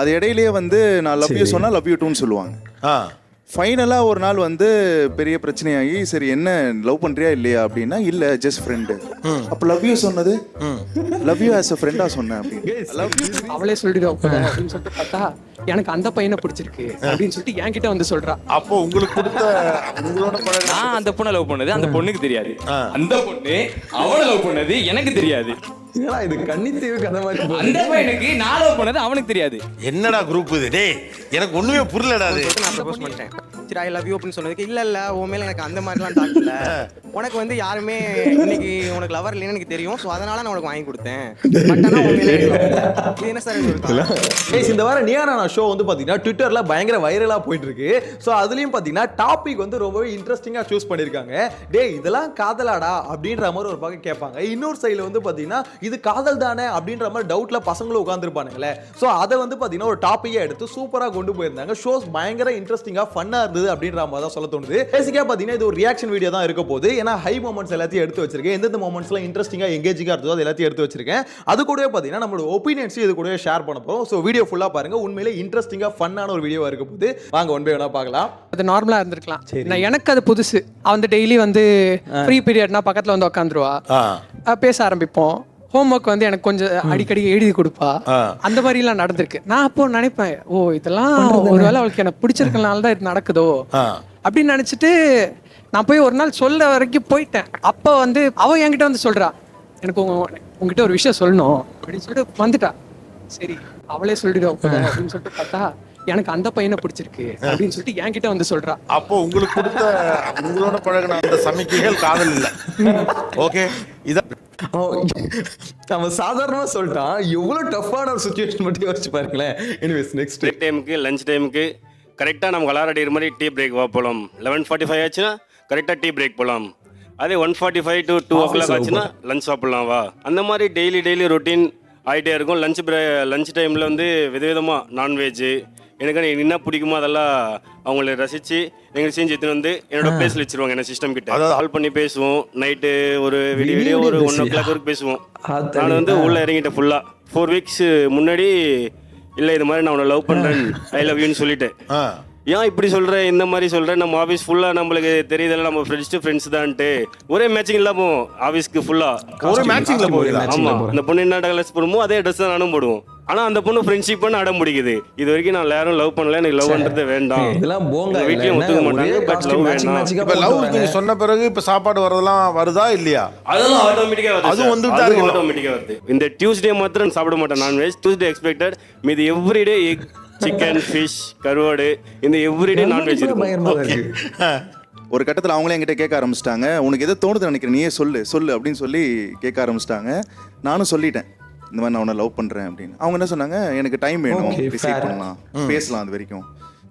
அது இடையிலேயே வந்து நான் லவ் யூ சொன்னா லவ் யூ டூன்னு சொல்லுவாங்க. ஃபைனலாக ஒரு நாள் வந்து பெரிய பிரச்சனையாகி சரி என்ன லவ் பண்ணுறியா இல்லையா அப்படின்னா இல்லை ஜஸ்ட் ஃப்ரெண்டு. அப்போ லவ் யூ சொன்னது லவ் யூ ஆஸ் அ ஃப்ரெண்டாக சொன்னேன் அப்படின்னு லவ் யூ அவளே சொல்லிடுவோம் அப்படின்னு சொல்லிட்டு பார்த்தா எனக்கு அந்த பையனை பிடிச்சிருக்கு அப்படின்னு சொல்லிட்டு என்கிட்ட வந்து சொல்றா. அப்போ உங்களுக்கு கொடுத்த உங்களோட நான் அந்த பொண்ணை லவ் பண்ணது அந்த பொண்ணுக்கு தெரியாது, அந்த பொண்ணு அவனை லவ் பண்ணது எனக்கு தெரியாது. இது கன்னித்தீவு கதை மாதிரி. அந்த பையனுக்கு நான் லவ் பண்ணது அவனுக்கு தெரியாது. என்னடா குரூப் இது? டேய் எனக்கு ஒண்ணுமே புரியலடா. அது நான் ப்ரப்போஸ் பண்ணிட்டேன். சரி ஐ லவ் யூ அப்படின்னு சொன்னதுக்கு இல்ல உன் மேல எனக்கு அந்த மாதிரிலாம் டாக் இல்ல, உனக்கு வந்து யாருமே இன்னைக்கு உனக்கு லவர் இல்லைன்னு எனக்கு தெரியும், ஸோ அதனால நான் உனக்கு வாங்கி கொடுத்தேன். பட் ஆனால் உன் மேல இது என்ன சார் இந்த வாரம் நியானா ஷோ வந்து பாத்தீங்கன்னா ட்விட்டர்ல பயங்கர வைரலா போயிட்டு இருக்கு. ஸோ அதுலயும் பாத்தீங்கன்னா டாபிக் வந்து ரொம்பவே இன்ட்ரெஸ்டிங்கா சூஸ் பண்ணிருக்காங்க. டேய் இதெல்லாம் காதலாடா அப்படின்ற மாதிரி ஒரு பக்கம் கேட்பாங்க. இன்னொரு சைடுல வந்து பாத்தீங்கன்னா இது காதல் தானே அப்படின்ற மாதிரி டவுட்ல பசங்களும் உட்காந்துருப்பானுங்களே. ஸோ அதை வந்து பாத்தீங்கன்னா ஒரு டாபிக்கா எடுத்து சூப்பரா கொண்டு போயிருந்தாங்க. ஷோஸ் பயங்கர இன்ட்ரெஸ்டிங்கா ஃபன்னா இருந்தது அப்படின்ற மாதிரி தான் சொல்ல தோணுது. பேசிக்கா பாத்தீங்கன்னா இது ஒரு ரியாக்ஷன் வீடியோ தான் இருக்க போகுது. ஏன்னா ஹை மொமெண்ட்ஸ் எல்லாத்தையும் எடுத்து வச்சிருக்கேன். எந்தெந்த மொமெண்ட்ஸ்லாம் இன்ட்ரெஸ்டிங்கா எங்கேஜிங்கா இருந்ததோ அது எல்லாத்தையும் எடுத்து வச்சிருக்கேன். அது கூடவே பாத்தீங்கன்னா நம்மளோட ஒப்பீனியன்ஸ் இது கூடவே ஷேர் பண்ண போறோம். ஸோ வீடியோ ஃபுல்லா பாருங்க. உண்மையிலே இன்ட்ரெஸ்டிங்கா ஃபன்னான ஒரு வீடியோவா இருக்க போகுது. வாங்க ஒன் பை ஒன்னா பார்க்கலாம். அது நார்மலா இருந்திருக்கலாம். நான் எனக்கு அது புதுசு. அவன் டெய்லி வந்து ஃப்ரீ பீரியட்னா பக்கத்துல வந்து உட்காந்துருவா, பேச ஆரம்பிப்போம். ஹோம்ஒர்க் வந்து எனக்கு கொஞ்சம் அடிக்கடி எழுதி கொடுப்பா. அந்த மாதிரி எல்லாம் நடந்திருக்கு. நான் அப்போ நினைப்பேன், ஓ இதெல்லாம் ஒருவேளை அவளுக்கு எனக்கு பிடிச்சிருக்கனால தான் இது நடக்குதோ அப்படின்னு நினைச்சிட்டு நான் போய் ஒரு நாள் சொல்ல வரைக்கும் போயிட்டேன். அப்போ வந்து அவ என்கிட்ட வந்து சொல்றா, எனக்கு உங்ககிட்ட ஒரு விஷயம் சொல்லணும் அப்படின்னு சொல்லிட்டு வந்துட்டா. சரி அவளே சொல்லிடுவோம் அப்படின்னு சொல்லிட்டு பார்த்தா எனக்கு அந்த பையனை பிடிச்சிருக்கு அப்படின்னு சொல்லிட்டு என்கிட்ட வந்து சொல்றா. அப்போ உங்களுக்கு கொடுத்த உங்களோட பழகின அந்த சமிக்கைகள் காதல் இல்ல. ஓகே இதான் நம்ம சாதாரணமா சொல்லிட்டான். எவ்வளவு டஃப்பான ஒரு சிச்சுவேஷன் மட்டும் யோசிச்சு பாருங்களேன். எனிவேஸ் நெக்ஸ்ட் பிரேக் டைமுக்கு லஞ்ச் டைமுக்கு கரெக்டாக நம்ம கலார் அடிக்கிற மாதிரி டீ பிரேக் போகலாம். 11:45 ஆச்சுன்னா கரெக்டாக டீ பிரேக் போகலாம். அதே 1:45 to 2 o'clock ஆச்சுன்னா லஞ்ச் சாப்பிட்லாம் வா. அந்த மாதிரி டெய்லி ரொட்டீன் ஆகிட்டே இருக்கும். லஞ்ச் டைமில் வந்து விதவிதமாக நான்வெஜ்ஜு எனக்கு என்ன பிடிக்குமோ அதெல்லாம் அவங்கள ரசித்து எங்களுக்கு செஞ்சு எடுத்துன்னு வந்து என்னோட பிளேஸில் வச்சுருவாங்க. என்ன சிஸ்டம் கிட்ட கால் பண்ணி பேசுவோம். நைட்டு ஒரு விடிய ஒரு 1 o'clock வரைக்கும் பேசுவோம். நான் வந்து உள்ளே இறங்கிட்டேன் ஃபுல்லாக. 4 weeks முன்னாடி இல்லை இது மாதிரி நான் உன்னை லவ் பண்ணுறேன் ஐ லவ் யூன்னு சொல்லிட்டேன். ஏன் இப்படி சொல்கிறேன் இந்த மாதிரி சொல்கிறேன், நம்ம ஆஃபீஸ் ஃபுல்லாக நம்மளுக்கு தெரியுதில்ல நம்ம ஃப்ரெண்ட்ஸ் தான்ட்டு ஒரே மேட்சிங் இல்லாம போவோம் ஆஃபீஸ்க்கு ஃபுல்லாக. ஒரு மேட்சிங்ல போகுது. ஆமாம் அந்த பொண்ணு என்ன ட்ரெஸ் போடுமோ அதே ட்ரெஸ் தான் நானும் போடுவோம். ஆனால் அந்த பொண்ணு ஃப்ரெண்ட்ஷிப் பண்ண அடம் பிடிக்குது. இது வரைக்கும் நான் யாரும் லவ் பண்ணல, எனக்கு லவ் பண்ணுறது வேண்டாம், இதெல்லாம் போங்க வீட்லயும் ஒத்துக்க மாட்டாங்க. பட் லவ் வேண்டாம். இப்ப லவ் நீங்க சொன்ன பிறகு இப்ப சாப்பாடு வரதெல்லாம் வருதா இல்லையா? அதெல்லாம் ஆட்டோமேட்டிக்கா வருது. அது வந்துட்டா இருக்கு. ஆட்டோமேட்டிக்கா வருது. இந்த டியூஸ்டே மாத்திரம் சாப்பிட மாட்டேன் நான்வெஜ். Tuesday expected. மீதி எவ்ரிடே எக், சிக்கன், ஃபிஷ், கருவாடு, இந்த எவ்ரிடே நான்வெஜ் இருக்கும். ஒரு கட்டத்தில் அவங்களே என்கிட்ட கேட்க ஆரம்பிச்சிட்டாங்க, உனக்கு எதை தோணுது நினைக்கிறேன் நீயே சொல்லு அப்படின்னு சொல்லி கேட்க ஆரம்பிச்சிட்டாங்க. நானும் சொல்லிட்டேன் இந்த மாதிரி நான் உன்னை லவ் பண்ணுறேன் அப்படின்னு. அவங்க என்ன சொன்னாங்க, எனக்கு டைம் வேணும், ரிசீவ் பண்ணலாம், பேசலாம், அது வரைக்கும்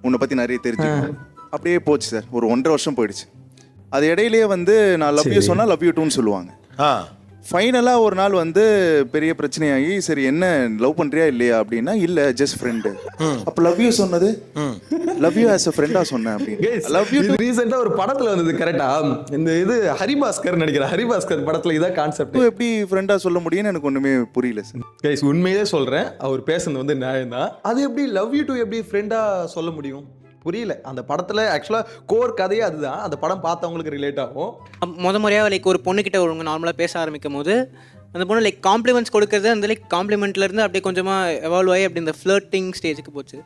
உன்னை பற்றி நிறைய தெரிஞ்சுக்கணும். அப்படியே போச்சு சார். ஒரு 1.5 வருஷம் போயிடுச்சு. அது இடையிலேயே வந்து நான் லவ் யூ சொன்னா லவ் யூ டூன்னு சொல்லுவாங்க. ஃபைனலாக ஒரு நாள் வந்து பெரிய பிரச்சனையாகி சரி என்ன லவ் பண்ணுறியா இல்லையா அப்படின்னா இல்லை ஜஸ்ட் ஃப்ரெண்டு. அப்போ லவ் யூ சொன்னது லவ் யூ ஆஸ் அ ஃப்ரெண்டாக சொன்னேன் அப்படின்னு லவ் யூ. ரீசெண்டாக ஒரு படத்தில் வந்தது கரெக்டா, இந்த இது ஹரிபாஸ்கர் நினைக்கிறேன். ஹரிபாஸ்கர் படத்தில் இதான் கான்செப்ட். எப்படி ஃப்ரெண்டாக சொல்ல முடியும்னு எனக்கு ஒன்றுமே புரியல சார். கைஸ் உண்மையிலே சொல்கிறேன், அவர் பேசுனது வந்து நியாயம் தான். அது எப்படி லவ் யூ டு எப்படி ஃப்ரெண்டாக சொல்ல முடியும் புரியல. அந்த படத்தில் ஆக்சுவலாக கோர் கதையே அதுதான். அந்த படம் பார்த்தவங்களுக்கு ரிலேட் ஆகும். முறையாக லைக் ஒரு பொண்ணுக்கிட்ட ஒழுங்கு நார்மலாக பேச ஆரம்பிக்கும் போது அந்த பொண்ணு லைக் காம்ப்ளிமெண்ட்ஸ் கொடுக்கறது அந்த லைக் காம்ப்ளிமெண்ட்லேருந்து அப்படியே கொஞ்சமாக எவால்வ் ஆகி அப்படி இந்த ஃப்ளர்ட்டிங் ஸ்டேஜுக்கு போச்சு.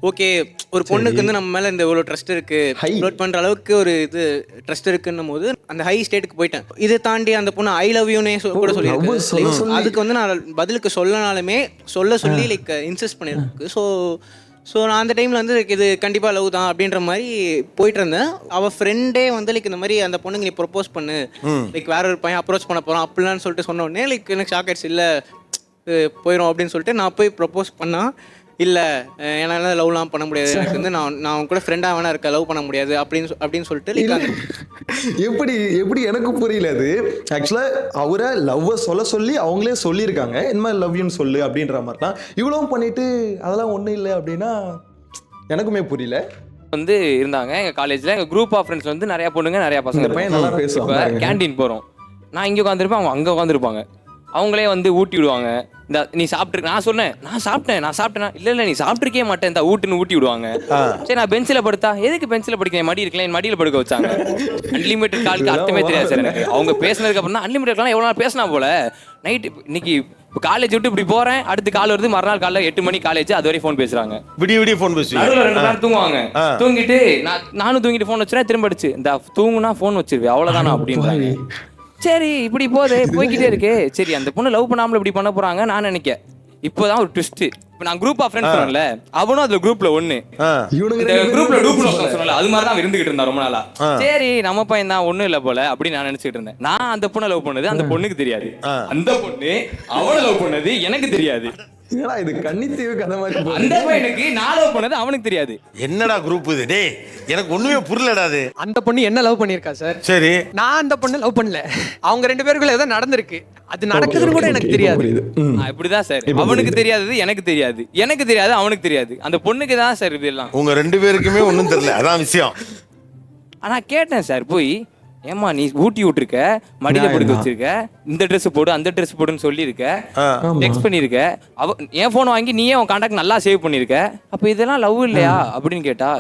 ஓகே ஒரு பொண்ணுக்கு வந்து நம்ம மேலே இந்த இவ்வளோ ட்ரஸ்ட் இருக்குது, ஃப்ளர்ட் பண்ணுற அளவுக்கு ஒரு இது ட்ரஸ்ட் இருக்குன்னும் போது அந்த ஹை ஸ்டேட்டுக்கு போயிட்டேன். இதை தாண்டி அந்த பொண்ணு ஐ லவ் யூனே கூட சொல்லியிருக்கு. அதுக்கு வந்து நான் பதிலுக்கு சொல்லனாலுமே சொல்லி லைக் இன்சிஸ்ட் பண்ணியிருக்கு. ஸோ நான் அந்த டைமில் வந்து இது கண்டிப்பாக லவ் தான் அப்படின்ற மாதிரி போயிட்டு இருந்தேன். அவள் ஃப்ரெண்டே வந்து லைக் இந்த மாதிரி அந்த பொண்ணுங்க நீ ப்ரொப்போஸ் பண்ணு, லைக் வேற ஒரு பையன் அப்ரோச் பண்ண போகிறான் அப்படிலாம் சொல்லிட்டு சொன்ன உடனே லைக் எனக்கு ஷாக் ஆயிடுச்சு. இல்லை போயிடும் அப்படின்னு சொல்லிட்டு நான் போய் ப்ரொப்போஸ் பண்ணால் இல்லை என்னால் லவ்லாம் பண்ண முடியாது, எனக்கு வந்து நான் கூட ஃப்ரெண்டாக வேணா இருக்க, லவ் பண்ண முடியாது அப்படின்னு சொல்லிட்டு லைக் எப்படி எனக்கு புரியல. அது ஆக்சுவலாக அவரை லவ்வை சொல்லி அவங்களே சொல்லியிருக்காங்க இந்த மாதிரி லவ் யூன்னு சொல்லு அப்படின்ற மாதிரி தான். இவ்வளவும் பண்ணிட்டு அதெல்லாம் ஒன்றும் இல்லை அப்படின்னா எனக்குமே புரியல. வந்து இருந்தாங்க எங்கள் காலேஜில் எங்கள் குரூப் ஆஃப் ஃப்ரெண்ட்ஸ் வந்து நிறையா பொண்ணுங்க நிறையா பசங்க. பையன் நல்லா பேசுவாங்க. கேண்டீன் போகிறோம், நான் இங்கே உட்காந்துருப்பேன், அவங்க அங்கே உட்காந்துருப்பாங்க. அவங்களே வந்து ஊட்டி விடுவாங்க, இந்த நீ சாப்பிட்டு நான் சொன்னேன் நான் சாப்பிட்டேனா இல்ல நீ சாப்பிட்டுருக்கே மாட்டேன் இந்த ஊட்டுன்னு ஊட்டி விடுவாங்க. சரி நான் பெஞ்சில் படுத்தா எதுக்கு பெஞ்சில் படுக்க மடி இருக்கல என் மடியில் படுக்க வச்சாங்க. அன்லிமிட்டட் காலுக்கு அர்த்தமே தெரியாது சார் எனக்கு. அவங்க பேசினதுக்கு அப்புறம் தான் அன்லிமிட்டட் காலம் எவ்வளோ நாள் பேசினா போல. நைட் இன்னைக்கு காலேஜ் விட்டு இப்படி போறேன், அடுத்து கால் வருது, மறுநாள் காலைல 8 மணி காலேஜ், அது வரை ஃபோன் பேசுறாங்க. விடிய ஃபோன் பேசுவீங்க. 2 மணி நேரம் தூங்குவாங்க. தூங்கிட்டு நானும் தூங்கிட்டு ஃபோன் வச்சுறேன், திரும்ப அடிச்சு இந்த தூங்குனா ஃபோன் வச்சிருவேன் அவ்வளவுதானா அப்படின்றாங்க. சரி இப்படி போய்கிட்டே இருக்கு. சரி அந்த பொண்ணு லவ் பண்ணாமல இப்படி பண்ண போறாங்க நான் நினைக்க. இப்போதான் ஒரு ட்விஸ்ட். இப்போ நான் குரூப் ஆஃப் ஃப்ரெண்ட்ஸ் சொன்னேன்ல, அவனும் அதுல குரூப்ல ஒண்ணு. இந்த குரூப்ல டூப்ல சொன்னல அது மாதிரி தான் இருந்துகிட்டு இருந்தா ரொம்ப நாளா. சரி நம்ம பையன் தான் ஒண்ணும் இல்ல போல அப்படின்னு நான் நினைச்சிட்டு இருந்தேன். நான் அந்த பொண்ணை லவ் பண்ணது அந்த பொண்ணுக்கு தெரியாது. அந்த பொண்ணு அவனை லவ் பண்ணது எனக்கு தெரியாது. இது கன்னித்தீவு கதை மாதிரி. அந்த பையனுக்கு நான் லவ் பண்ணது அவனுக்கு தெரியாது. என்னடா குரூப் இது? டேய் எனக்கு ஒண்ணுமே புரியலடா அது. அந்த பொண்ணு என்ன லவ் பண்ணிருக்கா சார்? சரி நான் அந்த பொண்ணு லவ் பண்ணல. அவங்க 2 பேருக்குள்ள ஏதோ நடந்திருக்கு, அது நடக்குதுன்னு கூட எனக்கு தெரியாது. இப்படிதான் சார், அவனுக்கு தெரியாதது எனக்கு தெரியாது, எனக்கு தெரியாது அவனுக்கு தெரியாது. அந்த பொண்ணுக்கு தான் சார் இதெல்லாம். உங்க 2 பேருக்குமே ஒண்ணும் தெரியல, அதான் விஷயம். ஆனா கேட்டேன் சார் போய், ஏமா நீ ஊட்டி விட்டுருக்க, மடியில படுக்க வச்சிருக்க, இந்த ட்ரெஸ் போடு அந்த ட்ரெஸ் போடுன்னு சொல்லியிருக்க, டெக்ஸ்ட் பண்ணிருக்க, என் போன் வாங்கி நீயே உன் கான்டாக்ட் நல்லா சேவ் பண்ணிருக்க, அப்ப இதெல்லாம் லவ் இல்லையா அப்படின்னு கேட்டா,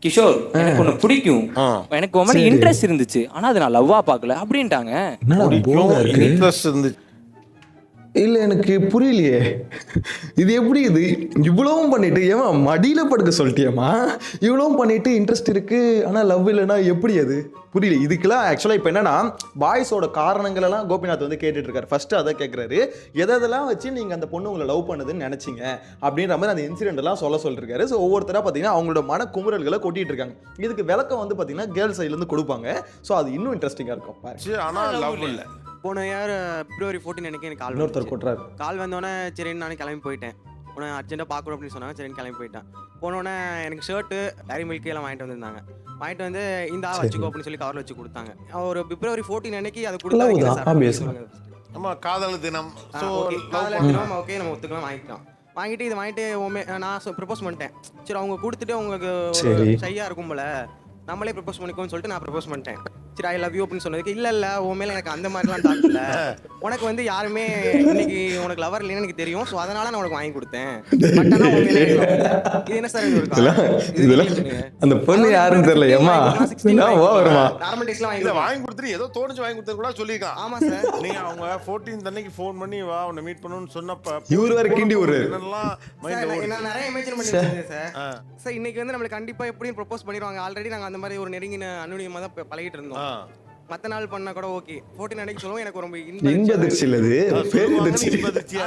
கிஷோர் எனக்கு ஒண்ணு பிடிக்கும், எனக்கு உன் மேல இன்ட்ரெஸ்ட் இருந்துச்சு, ஆனா அது நான் லவ்வா பாக்கல அப்படின்ட்டாங்க. இன்ட்ரெஸ்ட் இருந்துச்சு இல்ல எனக்கு புரியலையே, இது எப்படி? இது இவ்வளவும் பண்ணிட்டு ஏமா மடியில படுக்க சொல்லிட்டியம்மா, இவ்வளவும் பண்ணிட்டு இன்ட்ரெஸ்ட் இருக்கு ஆனா லவ் இல்லைன்னா எப்படி? அது புரியல. இதுக்கெல்லாம் ஆக்சுவலா இப்போ என்னன்னா பாய்ஸோட காரணங்கள் எல்லாம் கோபிநாத் வந்து கேட்டுட்டு இருக்காரு. ஃபர்ஸ்ட் அதை கேட்கிறாரு, எதெல்லாம் வச்சு நீங்க அந்த பொண்ணு உங்களை லவ் பண்ணதுன்னு நினைச்சீங்க அப்படின்ற மாதிரி அந்த இன்சிடென்ட் எல்லாம் சொல்லிருக்காரு. ஸோ ஒவ்வொருத்தரா பார்த்தீங்கன்னா அவங்களோட மன குமுறல்களை கொட்டிட்டு இருக்காங்க. இதுக்கு விளக்கம் வந்து பார்த்தீங்கன்னா கேர்ள் சைட்ல இருந்து கொடுப்பாங்க. ஸோ அது இன்னும் இன்ட்ரெஸ்டிங்கா இருக்கும் பாருங்க. ஆனா லவ் இல்ல. போன இயர் February 14 எனக்கு கால் இன்னொருத்தர் கொட்டுறாரு. கால் வந்தோடனே சரின்னு நானே கிளம்பி போயிட்டேன். உடனே அர்ஜென்ட்டாக பார்க்கணும் அப்படின்னு சொன்னாங்க. சரின்னு கிளம்பி போயிட்டேன். போனோடனே எனக்கு ஷர்ட்டு டைரி மில்க் எல்லாம் வாங்கிட்டு வந்திருந்தாங்க. வாங்கிட்டு வந்து இந்த வச்சுக்கோ அப்படின்னு சொல்லி கவரில் வச்சு கொடுத்தாங்க. ஒரு February 14 அன்னைக்கு அது கொடுத்தாங்க. நம்ம காதல் தினம், காதல் தினம் ஓகே நம்ம ஒத்துக்கலாம், வாங்கிக்கலாம். வாங்கிட்டு இது வாங்கிட்டு நான் ப்ரப்போஸ் பண்ணிட்டேன். சரி அவங்க கொடுத்துட்டு அவங்களுக்கு ஷையாக இருக்கும் போல, நம்மளே ப்ரப்போஸ் பண்ணிக்கோன்னு சொல்லிட்டு நான் ப்ரப்போஸ் பண்ணிட்டேன். சரி ஐ லவ் யூ அப்படின்னு சொன்னதுக்கு இல்ல உன் மேல எனக்கு அந்த மாதிரிலாம் தாட் இல்ல, உனக்கு வந்து யாருமே இன்னைக்கு உனக்கு லவர் இல்லைன்னு எனக்கு தெரியும், ஸோ அதனால நான் உனக்கு வாங்கி கொடுத்தேன். பட் ஆனால் உன் மேல இது என்ன சார் அந்த பொண்ணு யாருன்னு தெரியல. ஏமா நார்மல் டேஸ்ல வாங்கி கொடுத்துட்டு ஏதோ தோணுச்சு வாங்கி கொடுத்தது கூட சொல்லியிருக்கான். ஆமா சார், நீங்க அவங்க 14 அன்னைக்கு ஃபோன் பண்ணி வா உன்னை மீட் பண்ணணும்னு சொன்னப்ப இவரு வரை கிண்டி ஒரு நான் நிறைய இமேஜின் பண்ணிருக்கேன் சார். சார் இன்னைக்கு வந்து நம்மளுக்கு கண்டிப்பா எப்படியும் ப்ரப்போஸ் பண்ணிடுவாங்க. ஆல்ரெடி நாங்க அந்த மாதிரி ஒரு நெருங்கின அனுநியமா தான் பழகிட்டு இருந்தோம். மத்த நாள் பண்ணா கூட ஓகே. 14 அன்னைக்கு சொல்லுவோம் எனக்கு ரொம்ப இன்பதிர்ச்சி இல்லது, இன்பதிர்ச்சியா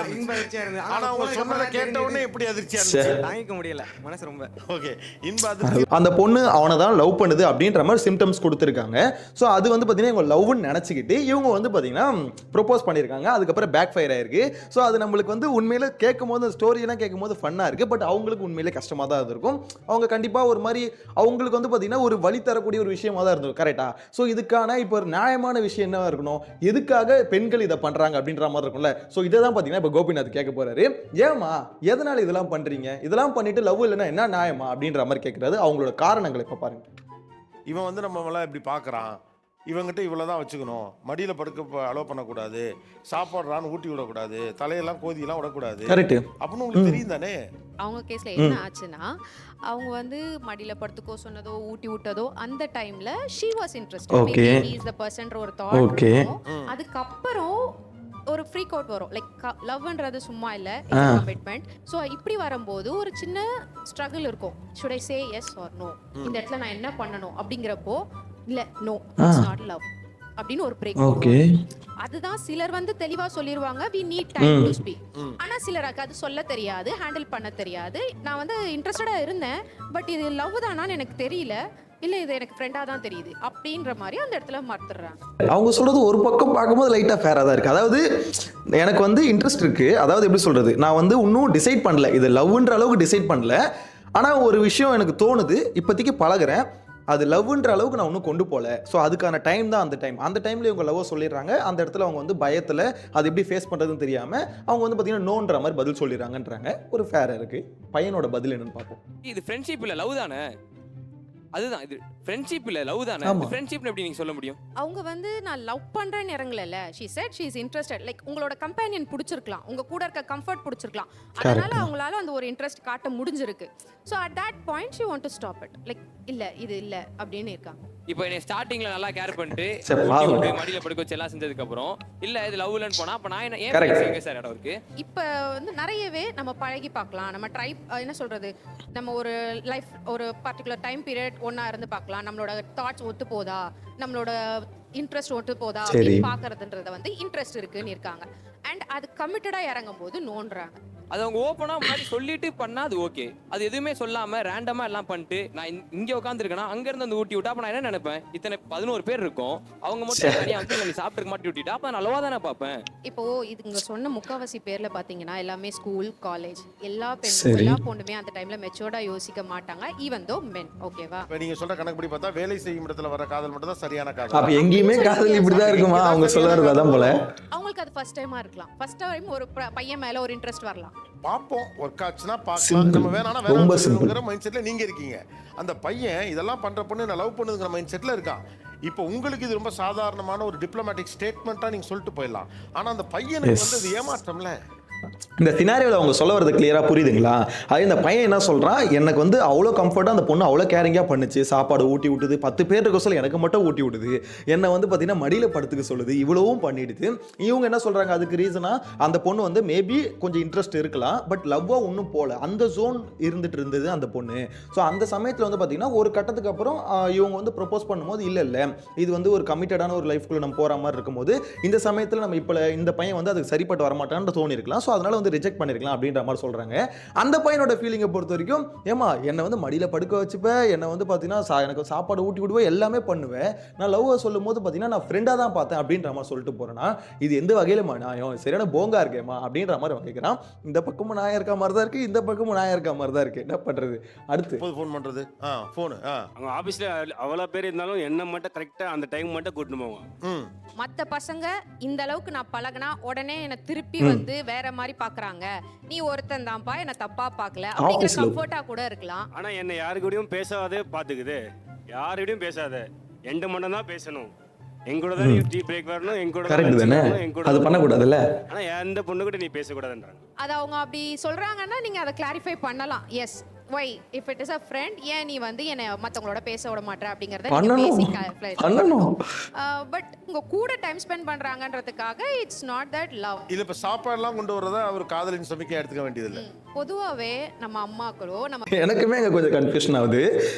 இருந்தது. ஆனா அவங்க சொன்னத கேட்ட உடனே எப்படி அதிர்ச்சியா இருந்துச்சு தாங்கிக்க முடியல மனசு ரொம்ப. ஓகே இன்ப அதிர்ச்சி. அந்த பொண்ணு அவனை தான் லவ் பண்ணுது அப்படின்ற மாதிரி சிம்டம்ஸ் கொடுத்துருக்காங்க. ஸோ அது வந்து பார்த்தீங்கன்னா இவங்க லவ்னு நினச்சிக்கிட்டு இவங்க வந்து பார்த்தீங்கன்னா ப்ரொப்போஸ் பண்ணியிருக்காங்க. அதுக்கப்புறம் பேக் ஃபயர் ஆயிருக்கு. ஸோ அது நம்மளுக்கு வந்து உண்மையில கேட்கும் போது ஸ்டோரியெல்லாம் கேட்கும் போது ஃபன்னாக இருக்குது. பட் அவங்களுக்கு உண்மையிலே கஷ்டமாக தான் இருந்திருக்கும். அவங்க கண்டிப்பாக ஒரு மாதிரி அவங்களுக்கு வந்து பார்த்தீங்கன்னா ஒரு வழி தரக்கூடிய ஒரு விஷயமா தான் இருந்தது. கரெக்டா? ஸோ இதுக்கான இப்போ ஒரு நியாயமான விஷயம் என்னவா இருக்கணும், எதுக்காக பெண்கள் இதை பண்றாங்க அப்படின்ற மாதிரி இருக்கும்ல. ஸோ இதை தான் பார்த்தீங்கன்னா இப்போ கோபிநாத் கேட்க போறாரு. ஏமா எதனால இதெல்லாம் பண்றீங்க, இதெல்லாம் பண்ணிட்டு லவ் இல்லைன்னா என்ன நியாயமா அப்படின்ற மாதிரி கேட்கறாரு. அவங்களோட காரணங்களை இப்போ பாருங்க. இவன் வந்து நம்ம எல்லாம் இப்படி பார்க்குறான், இவங்கிட்ட இவ்வளோதான் வச்சுக்கணும், மடியில் படுக்க அலோவ் பண்ணக்கூடாது, சாப்பாடுறான்னு ஊட்டி விடக்கூடாது, தலையெல்லாம் கோதியெல்லாம் விடக்கூடாது, கரெக்ட் அப்படின்னு உங்களுக்கு தெரியும் தானே. அவங்க கேஸ்ல என்ன ஆச்சுன்னா, அவங்க வந்து மடியில படுத்துக்கோ சொன்னதோ ஊட்டி விட்டதோ அந்த டைம்ல she was interested, maybe he is the person ஒரு தாட் இருக்கும். அதுக்கப்புறம் ஒரு ஃப்ரீக் அவுட் வரும். லைக் லவ்ன்றது சும்மா இல்ல, கமிட்மெண்ட். ஸோ இப்படி வரும்போது ஒரு சின்ன ஸ்ட்ரகிள் இருக்கும். should I say yes or no, இந்த இடத்துல நான் என்ன பண்ணணும் அப்படிங்கிறப்போ இல்ல நோ இட்ஸ் நாட் லவ் அப்படின்னு ஒரு பிரேக். ஓகே, அதுதான் சிலர் வந்து தெளிவா சொல்லிடுவாங்க we need time to speak. ஆனா சிலருக்கு அது சொல்ல தெரியாது, ஹேண்டில் பண்ண தெரியாது. நான் வந்து இன்ட்ரெஸ்டடா இருந்தேன், பட் இது லவ் தானான்னு எனக்கு தெரியல, இல்ல இது எனக்கு ஃப்ரெண்டா தான் தெரியுது அப்படின்ற மாதிரி அந்த இடத்துல மறந்துடுறாங்க. அவங்க சொல்றது ஒரு பக்கம் பார்க்கும்போது லைட்டா ஃபேரா தான் இருக்கு. அதாவது எனக்கு வந்து இன்ட்ரெஸ்ட் இருக்கு, அதாவது எப்படி சொல்றது, நான் வந்து இன்னும் டிசைட் பண்ணல, இது லவ்ன்ற அளவுக்கு டிசைட் பண்ணல. ஆனா ஒரு விஷயம் எனக்கு தோணுது, இப்போதைக்கு பழகுறேன், அது லவ்ன்ற அளவுக்கு நான் இன்னும் கொண்டு போகல. ஸோ அதுக்கான டைம் தான் அந்த டைம்ல இவங்க லவ் சொல்லிடுறாங்க. அந்த இடத்துல அவங்க வந்து பயத்தில் அது எப்படி ஃபேஸ் பண்ணுறதுன்னு தெரியாமல் அவங்க வந்து பார்த்தீங்கன்னா நோன்ற மாதிரி பதில் சொல்லிடுறாங்கன்றாங்க. ஒரு ஃபேர் இருக்கு. பையனோட பதில் என்னன்னு பார்ப்போம். இது ஃப்ரெண்ட்ஷிப் இல்லை லவ் தானே. அதுதான் இது ஃப்ரெண்ட்ஷிப் இல்ல லவ் தானே. ஃப்ரெண்ட்ஷிப்னு எப்படி நீங்க சொல்ல முடியும்? அவங்க வந்து நான் லவ் பண்றேன்னு இறங்கல. she said she is interested. Like உங்களோட கம்பெனியன் பிடிச்சிருக்கலாம், உங்க கூட இருக்க கம்ஃபர்ட் பிடிச்சிருக்கலாம், அதனால அவங்களால அந்த ஒரு இன்ட்ரெஸ்ட் காட்ட முடிஞ்சிருக்கு. So at that point she want to stop it. Like இல்ல இது இல்ல அப்படின்னு இருக்காங்க. இப்போ என்னை ஸ்டார்டிங்ல நல்லா கேர் பண்ணிட்டு மடியில படுக்க வச்சு எல்லாம் செஞ்சதுக்கு அப்புறம் இல்ல இது லவ்லன்னு போனா அப்ப நான் என்ன சார் இடம் இருக்கு. இப்போ வந்து நிறையவே நம்ம பழகி பார்க்கலாம், நம்ம ட்ரை என்ன சொல்றது, நம்ம ஒரு லைஃப் ஒரு பர்டிகுலர் டைம் பீரியட் ஒன்னா இருந்து பார்க்கலாம், நம்மளோட தாட்ஸ் ஒத்து போதா, நம்மளோட இன்ட்ரெஸ்ட் ஒத்து போதா அப்படின்னு பாக்குறதுன்றத வந்து இன்ட்ரெஸ்ட் இருக்குன்னு இருக்காங்க. அண்ட் அது கமிட்டடா இறங்கும் போது நோன்றாங்க. அது அவங்க ஓப்பனா முன்னாடி சொல்லிட்டு பண்ணா அது ஓகே. அது எதுவுமே சொல்லாம ரேண்டமா எல்லாம் பண்ணிட்டு நான் இங்க உட்காந்துருக்கேன்னா அங்க இருந்து வந்து ஊட்டி விட்டா அப்ப நான் என்ன நினைப்பேன், இத்தனை 11 பேர் இருக்கும், அவங்க மட்டும் தனியா வந்து நீ சாப்பிட்டு மாட்டி விட்டுட்டா அப்ப நான் நல்லவா தானே பார்ப்பேன். இப்போ இதுங்க சொன்ன முக்காவாசி பேர்ல பாத்தீங்கன்னா எல்லாமே ஸ்கூல் காலேஜ் எல்லா பெண்ணும் எல்லா பொண்ணுமே அந்த டைம்ல மெச்சூர்டா யோசிக்க மாட்டாங்க, ஈவன் தோ மென். ஓகேவா? இப்போ நீங்க சொல்ற கணக்குப்படி பார்த்தா வேலை செய்யும் இடத்துல வர காதல் மட்டும் தான் சரியான காதல். அப்ப எங்கேயுமே காதல் இப்படிதான் இருக்குமா? அவங்க சொல்றது அதான் போல. அவங்களுக்கு அது ஃபர்ஸ்ட் டைமா இருக்கலாம். ஃபர்ஸ்ட் டைம் ஒரு பையன் மேல ஒரு இன்ட்ரெஸ்ட் வரலாம். பாப்போம் ஒர்க் ஆச்சுன்னா பார்க்கலாம், நம்ம வேணானா வேணாங்கிற மைண்ட் செட்ல நீங்க இருக்கீங்க. அந்த பையன் இதெல்லாம் பண்ற பொண்ணு நான் லவ் பண்ணுங்கிற மைண்ட் செட்ல இருக்கான். இப்போ உங்களுக்கு இது ரொம்ப சாதாரணமான ஒரு டிப்ளமேட்டிக் ஸ்டேட்மெண்ட்டா நீங்க சொல்லிட்டு போயிடலாம். ஆனா அந்த பையனுக்கு வந்து இது ஏமாற்றம்ல. இந்த சினாரியோவில் அவங்க சொல்ல வரது கிளியராக புரியுதுங்களா? அது இந்த பையன் என்ன சொல்கிறான், எனக்கு வந்து அவ்வளோ கம்ஃபர்ட்டாக அந்த பொண்ணு அவ்வளோ கேரிங்காக பண்ணுச்சு, சாப்பாடு ஊட்டி விட்டுது, 10 பேர் இருக்க சொல்ல எனக்கு மட்டும் ஊட்டி விட்டுது, என்னை வந்து பார்த்தீங்கன்னா மடியில் படுத்துக்க சொல்லுது, இவ்வளவும் பண்ணிடுது. இவங்க என்ன சொல்கிறாங்க, அதுக்கு ரீசனாக அந்த பொண்ணு வந்து மேபி கொஞ்சம் இன்ட்ரெஸ்ட் இருக்கலாம், பட் லவ்வாக ஒன்றும் போகல, அந்த ஜோன் இருந்துட்டு இருந்தது அந்த பொண்ணு. ஸோ அந்த சமயத்தில் வந்து பார்த்தீங்கன்னா ஒரு கட்டத்துக்கு அப்புறம் இவங்க வந்து ப்ரப்போஸ் பண்ணும்போது இல்லை இது வந்து ஒரு கமிட்டடான ஒரு லைஃப்குள்ளே நம்ம போகிற மாதிரி இருக்கும்போது இந்த சமயத்தில் நம்ம இப்போ இந்த பையன் வந்து அதுக்கு சரிப்பட்டு வரமாட்டான்னு தோணி இருக்கலாம். ஸோ அதனால வந்து ரிஜெக்ட் பண்ணிருக்கலாம் அப்படின்ற மாதிரி சொல்றாங்க. அந்த பையனோட ஃபீலிங்கை பொறுத்த வரைக்கும், ஏமா என்னை வந்து மடியில படுக்க வச்சுப்பேன், என்னை வந்து பார்த்தீங்கன்னா எனக்கு சாப்பாடு ஊட்டி விடுவேன், எல்லாமே பண்ணுவேன், நான் லவ் சொல்லும் போது பார்த்தீங்கன்னா நான் ஃப்ரெண்டாக தான் பார்த்தேன் அப்படின்ற மாதிரி சொல்லிட்டு போறேன்னா இது எந்த வகையில நியாயம்? சரியான போங்கா இருக்கேமா அப்படின்ற மாதிரி கேட்குறான். இந்த பக்கமும் நாயம் இருக்க மாதிரி தான் இருக்கு, இந்த பக்கமும் நாயம் இருக்க மாதிரி தான் இருக்கு. என்ன பண்றது? அடுத்து ஃபோன் பண்றது ஃபோன் அவங்க ஆபீஸ்ல அவ்வளோ பேர் இருந்தாலும் என்ன மட்டும் கரெக்டா அந்த டைம் மட்டும் கூட்டிட்டு போவாங்க. மற்ற பசங்க இந்த அளவுக்கு நான் பழகினா உடனே என்னை திருப்பி வந்து வேற மாதிரி பாக்குறாங்க, நீ ஒருத்தன் தான்ப்பா என்ன தப்பா பார்க்கல அப்படிங்கிற கம்ஃபர்ட்டா கூட இருக்கலாம். ஆனா என்ன யாரு கூடயும் பேசாதே பாத்துக்குது, யாரு கூடயும் பேசாத, எந்த மட்டும் தான் பேசணும், எங்கூட தான் டீ பிரேக் வரணும், எங்கூட கரெக்ட் தானே, அது பண்ண கூடாதுல்ல. ஆனா எந்த பொண்ணு கூட நீ பேசக்கூடாதுன்றாங்க. அது அவங்க அப்படி சொல்றாங்கன்னா நீங்க அதை கிளாரிஃபை பண்ணலாம். Yes why if it is a friend ஏன் நீ வந்து என்ன மத்தவங்களோட பேச விட மாட்டற அப்படிங்கறத நீங்க பேசிக் பண்ணணும். பட் உங்க கூட டைம் ஸ்பெண்ட் பண்றாங்கன்றதுக்காக இட்ஸ் நாட் தட் லவ். இல்ல இப்ப சாப்பாடுலாம் கொண்டு வரத அவர் காதலின் சமிக்கை எடுத்துக்க வேண்டியது இல்ல. பொதுவாவே நம்ம அம்மாக்களோ நம்ம எனக்குமே அங்க கொஞ்சம் கன்ஃபியூஷன் ஆகுது.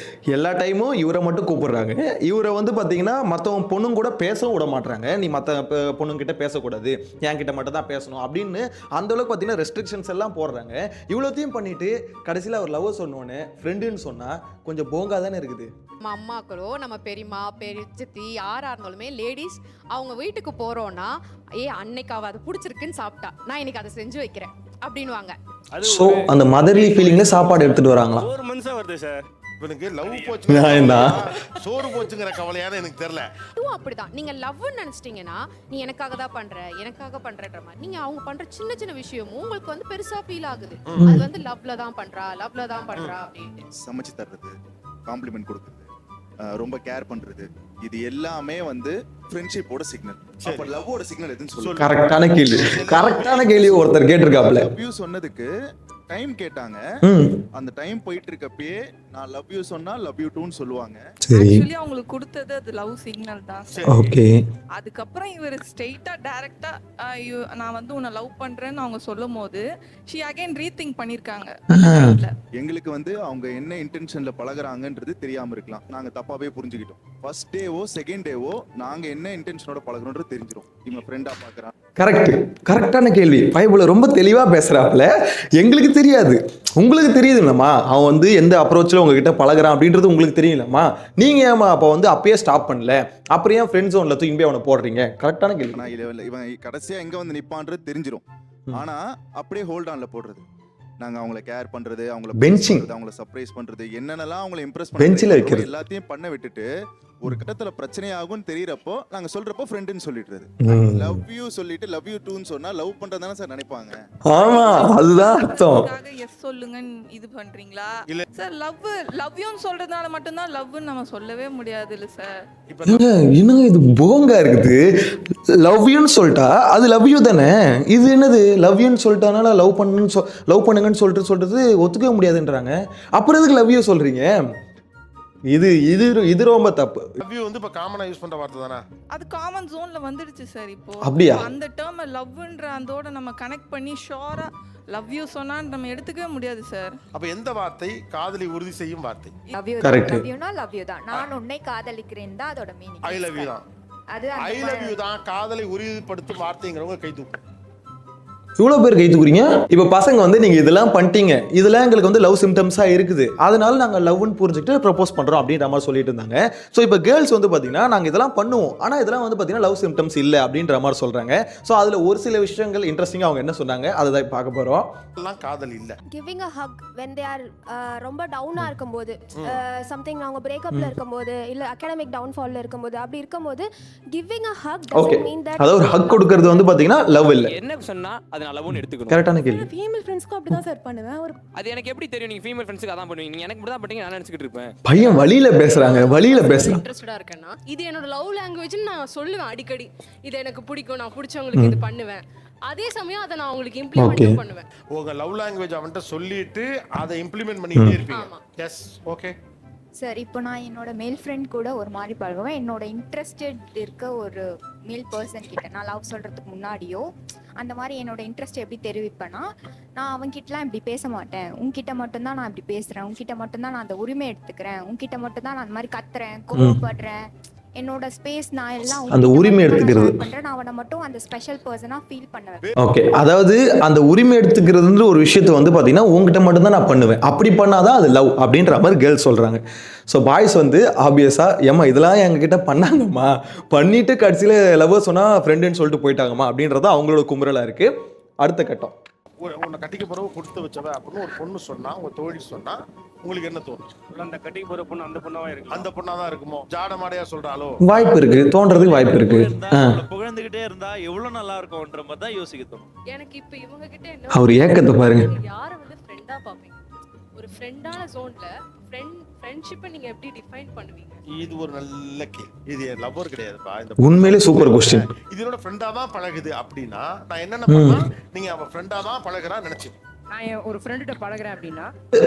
எல்லா டைமும் இவரை மட்டும் கூப்பிடுறாங்க, இவரை வந்து பாத்தீங்கன்னா மத்தவங்க பொண்ணுங்க கூட பேசவும் விட மாட்டாங்க, நீ மத்த பொண்ணுங்க கிட்ட பேசக்கூடாது, என் கிட்ட மட்டும் தான் பேசணும் அப்படின்னு அந்த அளவுக்கு பாத்தீங்கன்னா ரெஸ்ட்ரிக்ஷன்ஸ் எல்லாம் போடுறாங்க. இவ்வளோத்தையும் பண்ணிட்டு கடைசியில் அவர் லவ் சொன்னோன்னு ஃப்ரெண்டுன்னு சொன்னா கொஞ்சம் போங்கா தானே இருக்குது. நம்ம அம்மாக்களோ நம்ம பெரியம்மா பெரியச்சி யாரா இருந்தாலுமே லேடிஸ் அவங்க வீட்டுக்கு போறோம்னா அன்னைக்கு அவ அதை பிடிச்சிருக்குன்னு சாப்பிட்டா நான் இன்னைக்கு அதை செஞ்சு வைக்கிறேன் அப்படின்வாங்க. ஸோ அந்த மதர்லி ஃபீலிங்ல சாப்பாடு எடுத்துட்டு வராங்களா? 4 மந்த்ஸா வருது சார். எனக்கு லவ் போச்சு சோறு போச்சுங்கிற கவலையான எனக்கு தெரியல. இதுவும் அப்படிதான். நீங்க லவ்னு நினைச்சிட்டீங்கன்னா நீ எனக்காக தான் பண்ற எனக்காக பண்றன்ற மாதிரி நீங்க அவங்க பண்ற சின்ன சின்ன விஷயமும் உங்களுக்கு வந்து பெருசா ஃபீல் ஆகுது. அது வந்து லவ்ல தான் பண்றா அப்படின்னு சமைச்சு தர்றது, காம்ப்ளிமெண்ட் கொடுக்குறது, ரொம்ப கேர் பண்றது, இது எல்லாமே வந்து ஃப்ரெண்ட்ஷிப்போட சிக்னல். அப்ப லவ்வோட சிக்னல் எதுன்னு சொல்லுங்க. கரெக்டான கேள்வி ஒருத்தர் கேட்டிருக்காப்ல. லவ் யூ சொன்னதுக்கு டைம் கேட்டாங்க, அந்த டைம் போயிட்டு இருக்கப்பயே நான் லவ் யூ சொன்னா லவ் யூ டூன்னு சொல்லுவாங்க. ஆக்சுவலி அவங்களுக்கு கொடுத்தது அது லவ் சிக்னல் தான். ஓகே. அதுக்கப்புறம் இவர் ஸ்ட்ரெயிட்டா டைரக்டா நான் வந்து உன்னை லவ் பண்றேன்னு அவங்க சொல்லும்போது she again rethink பண்ணிருக்காங்க. எங்களுக்கு வந்து அவங்க என்ன இன்டென்ஷன்ல பழகுறாங்கன்றது தெரியாம இருக்கலாம், நாங்க தப்பாவே புரிஞ்சுக்கிட்டோம். ஃபர்ஸ்ட் டேவோ செகண்ட் டேவோ நாங்க என்ன இன்டென்ஷனோட பழகுறோம்ன்றது தெரிஞ்சிரும். இவங்க ஃப்ரெண்டா பாக்குறான். கரெக்டான கேள்வி. பைபிள ரொம்ப தெளிவா பேசுறாப்ல. எங்களுக்கு தெரியாது, உங்களுக்கு தெரியுதுல்லம்மா அவன் வந்து எந்த அப்ரோச்சில் உங்ககிட்ட பழகுறான் அப்படின்றது உங்களுக்கு தெரியலம்மா. நீங்க ஏமா அப்போ வந்து அப்பயே ஸ்டாப் பண்ணல, அப்புறம் ஏன் ஃப்ரெண்ட் ஜோன்ல தூக்கி போய் அவனை போடுறீங்க? கரெக்டான கேள்வி. இவன் கடைசியா எங்க வந்து நிப்பான்றது தெரிஞ்சிரும், ஆனா அப்படியே ஹோல்ட் ஆன்ல போடுறது. நாங்க அவங்கள கேர் பண்றது, அவங்கள பெஞ்சிங், அவங்கள சர்ப்ரைஸ் பண்றது, என்னென்னலாம் அவங்கள இம்ப்ரெஸ் பண்றது, எல்லாத்தையும் பண்ண விட்டுட்டு ஒரு கட்டத்துல பிரச்சனை ஆகும்னு தெரியறப்போ நாங்க சொல்றப்போ ஃப்ரெண்டுன்னு சொல்லிடுறது. லவ் யூ சொல்லிட்டு லவ் யூ டூன்னு சொன்னா லவ் பண்றதானே சார் நினைப்பாங்க. ஆமா, அதுதான் அர்த்தம். எஸ் சொல்லுங்கன்னு இது பண்றீங்களா இல்ல சார்? லவ் யூன்னு சொல்றதுனால மட்டும்தான் லவ்னு நம்ம சொல்லவே முடியாது இல்ல சார். என்னங்க இது போங்கா இருக்குது. லவ் யூன்னு சொல்லிட்டா அது லவ் யூ தானே. இது என்னது லவ் யூன்னு சொல்லிட்டானால லவ் பண்ணுங்கன்னு சொல்றது ஒத்துக்கவே முடியாதுன்றாங்க. அப்புறம் எதுக்கு லவ் யூ சொல்றீங்க? இது இது இது ரொம்ப தப்பு. லவ் யூ வந்து இப்ப காமனா யூஸ் பண்ற வார்த்தை தானே. அது காமன் ஜோன்ல வந்துடுச்சு சார் இப்போ. அப்படியா? அந்த டேர்ம் லவ்ன்ற அதோட நம்ம கனெக்ட் பண்ணி ஷோரா லவ் யூ சொன்னான்னு நம்ம எடுத்துக்கவே முடியாது சார். அப்ப எந்த வார்த்தை காதலை உறுதி செய்யும் வார்த்தை? Love you Correct. லவ் யூனா லவ் யூ தான். நான் உன்னை காதலிக்கிறேன் தான் அதோட மீனிங். ஐ லவ் யூ தான். அது ஐ லவ் யூ தான் காதலை உறுதிப்படுத்தும் வார்த்தைங்கிறவங்க கை தூக்கும். இவ்வளோ பேர் கை தூக்குறீங்க. இப்போ பசங்க வந்து நீங்கள் இதெல்லாம் பண்ணிட்டீங்க, இதெல்லாம் எங்களுக்கு வந்து லவ் சிம்டம்ஸாக இருக்குது, அதனால நாங்கள் லவ்னு புரிஞ்சுக்கிட்டு ப்ரப்போஸ் பண்ணுறோம் அப்படின்ற மாதிரி சொல்லிட்டு இருந்தாங்க. ஸோ இப்போ கேர்ள்ஸ் வந்து பார்த்தீங்கன்னா நாங்கள் இதெல்லாம் பண்ணுவோம், ஆனால் இதெல்லாம் வந்து பார்த்தீங்கன்னா லவ் சிம்டம்ஸ் இல்லை அப்படின்ற மாதிரி சொல்கிறாங்க. ஸோ அதில் ஒரு சில விஷயங்கள் இன்ட்ரெஸ்டிங்காக அவங்க என்ன சொன்னாங்க அதை தான் பார்க்க போகிறோம். எல்லாம் காதல் இல்லை. Giving a hug when they are ரொம்ப டவுனாக இருக்கும்போது, சம்திங் அவங்க பிரேக்கப்பில் இருக்கும்போது இல்லை அகாடமிக் டவுன்ஃபாலில் இருக்கும்போது, அப்படி இருக்கும்போது giving a hug okay, doesn't mean that. அதாவது ஒரு ஹக் கொடுக்கறது வந்து பார்த்தீங்கன்னா லவ் இல்லை. என்ன சொன்னா அது நான் லவ்னு எடுத்துக்கணும். கரெக்டான கேள்வி. ஃபீமேல் ஃப்ரெண்ட்ஸ்க்கு அப்படி தான் சார் பண்ணுவேன். ஒரு அது எனக்கு எப்படி தெரியும்? நீங்க ஃபீமேல் ஃப்ரெண்ட்ஸ்க்கு அதான் பண்ணுவீங்க, நீங்க எனக்கு மட்டும் தான் பண்ணீங்க நான் நினைச்சிட்டு இருப்பேன். பையன் வழியில பேசுறாங்க, வழியில பேசுறாங்க. இன்ட்ரெஸ்டடா இருக்கேன்னா இது என்னோட லவ் லாங்குவேஜ்னு நான் சொல்லுவேன் அடிக்கடி. இது எனக்கு பிடிக்கும், நான் பிடிச்சவங்களுக்கு இது பண்ணுவேன். அதே சமயம் அதை நான் உங்களுக்கு இம்ப்ளிமெண்ட் பண்ணுவேன். உங்க லவ் லாங்குவேஜ் அவன்கிட்ட சொல்லிட்டு அதை இம்ப்ளிமெண்ட் பண்ணிட்டே இருப்பீங்க. Yes, okay sir. இப்போ நான் என்னோட மேல் ஃப்ரெண்ட் கூட ஒரு மாதிரி பழகுவேன். என்னோட இன்ட்ரெஸ்டட் இருக்க ஒரு மேல் பர்சன் கிட்ட நான் லவ் சொல்றதுக்கு முன்னாடியோ அந்த மாதிரி என்னோட இன்ட்ரெஸ்ட் எப்படி தெரிவிப்பேன்னா, நான் அவன்கிட்டலாம் இப்படி பேச மாட்டேன், உன்கிட்ட மட்டும்தான் நான் இப்படி பேசுறேன், உன்கிட்ட மட்டும்தான் நான் அந்த உரிமை எடுத்துக்கிறேன், உன்கிட்ட மட்டும்தான் நான் அந்த மாதிரி கத்துறேன், கோவப்படுறேன், என்னோட ஸ்பேஸ் நான் எல்லாம் அந்த உரிமை எடுத்துக்கிறது பண்றேன், நான் அவனை மட்டும் அந்த ஸ்பெஷல் பர்சனா ஃபீல் பண்ணுவேன். ஓகே, அதாவது அந்த உரிமை எடுத்துக்கிறதுன்ற ஒரு விஷயத்தை வந்து பார்த்தீங்கன்னா உங்ககிட்ட மட்டும்தான் நான் பண்ணுவேன், அப்படி பண்ணாதான் அது லவ் அப்படின்ற மாதிரி கேர்ள்ஸ் சொல்கிறாங்க. ஸோ பாய்ஸ் வந்து ஆப்வியஸாக ஏம்மா இதெல்லாம் எங்ககிட்ட பண்ணாங்கம்மா, பண்ணிட்டு கடைசியில் லவ் சொன்னால் ஃப்ரெண்டுன்னு சொல்லிட்டு போயிட்டாங்கம்மா அப்படின்றத அவங்களோட குமுறலாக இருக்குது. அடுத்த கட்டம், உன்னை கட்டிக்க பிறகு கொடுத்து வச்சவ அப்படின்னு ஒரு பொண்ணு சொன்னா, உங்க தோழி சொன்னா உங்களுக்கு என்ன தோணும்? அந்த கட்டிக்கு போற பொண்ணு அந்த பொண்ணாவா இருக்கு, அந்த பொண்ணாதான் இருக்குமோ? ஜாட மாடையா சொல்றாலோ? வாய்ப்பு இருக்கு, தோன்றதுக்கு வாய்ப்பு இருக்கு. புகழ்ந்துகிட்டே இருந்தா எவ்வளவு நல்லா இருக்கும்ன்ற மாதிரி தான் யோசிக்க தோணும். எனக்கு இப்ப இவங்க கிட்ட என்ன அவர் ஏக்கத்தை பாருங்க. யார வந்து ஃப்ரெண்டா பாப்பீங்க? ஒரு ஃப்ரெண்டான ஜோன்ல ஃப்ரெண்ட்ஷிப்பை நீங்க எப்படி டிஃபைன் பண்ணுவீங்க? இது ஒரு நல்ல கேள்வி. இது லவ்வர் கிடையாதுப்பா. இந்த உண்மையிலே சூப்பர் கொஸ்டின். இதோட ஃப்ரெண்டா தான் பழகுது அப்படின்னா நான் என்னென்ன பண்ணா நீங்க அவ ஃப்ரெண்டா தான் பழகுறா நினைச்சு நான் ஒரு ஃப்ரெண்ட்ட பழகுறேன் அப்படின்னா,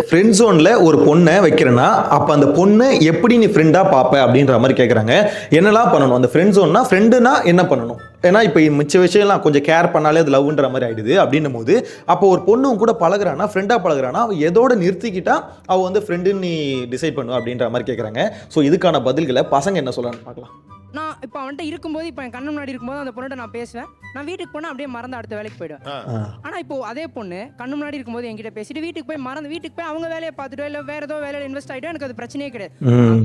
ஃப்ரெண்ட் ஜோன்ல ஒரு பொண்ணை வைக்கிறேன்னா அப்ப அந்த பொண்ணை எப்படி நீ ஃப்ரெண்டா பாப்ப அப்படின்ற மாதிரி கேட்குறாங்க. என்னெல்லாம் பண்ணணும் அந்த ஃப்ரெண்ட் ஜோன்னா? ஃப்ரெண்டுனா என்ன பண்ணணும்? ஏன்னா இப்போ மிச்ச விஷயம்லாம் கொஞ்சம் கேர் பண்ணாலே அது லவ்ன்ற மாதிரி ஆயிடுது. அப்படின்னும் போது அப்போ ஒரு பொண்ணு கூட பழகுறானா, ஃப்ரெண்டா பழகுறானா, அவ எதோட நிறுத்திக்கிட்டா அவ வந்து ஃப்ரெண்டுன்னு நீ டிசைட் பண்ணுவ அப்படின்ற மாதிரி கேட்குறாங்க. ஸோ இதுக்கான பதில்களை பசங்க என்ன சொல்லலாம்னு பார்க்கலாம். நான் இப்போ அவன்கிட்ட இருக்கும்போது, இப்போ என் கண்ணு முன்னாடி இருக்கும்போது அந்த பொண்ணுகிட்ட நான் பேசுவேன், நான் வீட்டுக்கு போனால் அப்படியே மறந்து அடுத்த வேலைக்கு போயிடுவேன். ஆனால் இப்போ அதே பொண்ணு கண்ணு முன்னாடி இருக்கும்போது என்கிட்ட பேசிட்டு வீட்டுக்கு போய் மறந்து வீட்டுக்கு போய் அவங்க வேலையை பார்த்துட்டோ இல்லை வேற ஏதோ வேலையில் இன்வெஸ்ட் ஆகிட்டோ எனக்கு அது பிரச்சனையே கிடையாது.